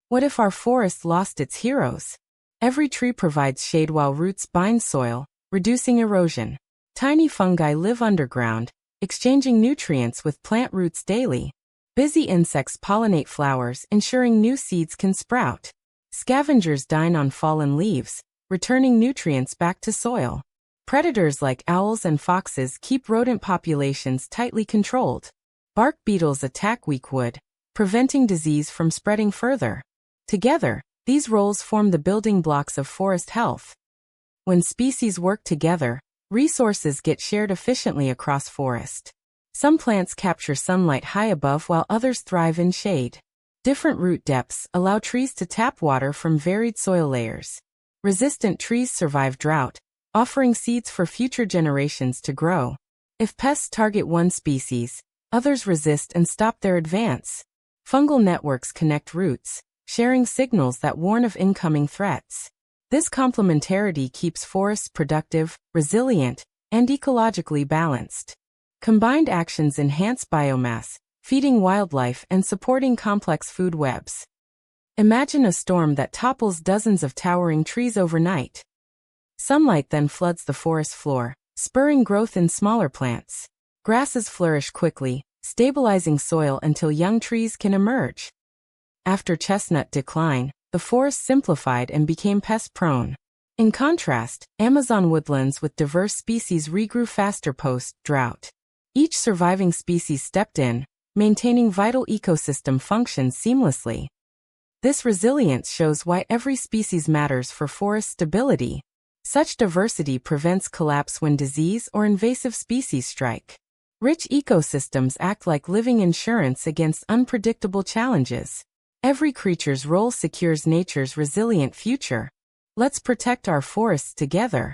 What if our forest lost its heroes? Every tree provides shade while roots bind soil, reducing erosion. Tiny fungi live underground, exchanging nutrients with plant roots daily. Busy insects pollinate flowers, ensuring new seeds can sprout. Scavengers dine on fallen leaves, returning nutrients back to soil. Predators like owls and foxes keep rodent populations tightly controlled. Bark beetles attack weak wood, preventing disease from spreading further. Together, these roles form the building blocks of forest health. When species work together, resources get shared efficiently across forest. Some plants capture sunlight high above while others thrive in shade. Different root depths allow trees to tap water from varied soil layers. Resistant trees survive drought, offering seeds for future generations to grow. If pests target one species, others resist and stop their advance. Fungal networks connect roots, sharing signals that warn of incoming threats. This complementarity keeps forests productive, resilient, and ecologically balanced. Combined actions enhance biomass, feeding wildlife and supporting complex food webs. Imagine a storm that topples dozens of towering trees overnight. Sunlight then floods the forest floor, spurring growth in smaller plants. Grasses flourish quickly, stabilizing soil until young trees can emerge. After chestnut decline, the forest simplified and became pest-prone. In contrast, Amazon woodlands with diverse species regrew faster post-drought. Each surviving species stepped in, maintaining vital ecosystem functions seamlessly. This resilience shows why every species matters for forest stability. Such diversity prevents collapse when disease or invasive species strike. Rich ecosystems act like living insurance against unpredictable challenges. Every creature's role secures nature's resilient future. Let's protect our forests together.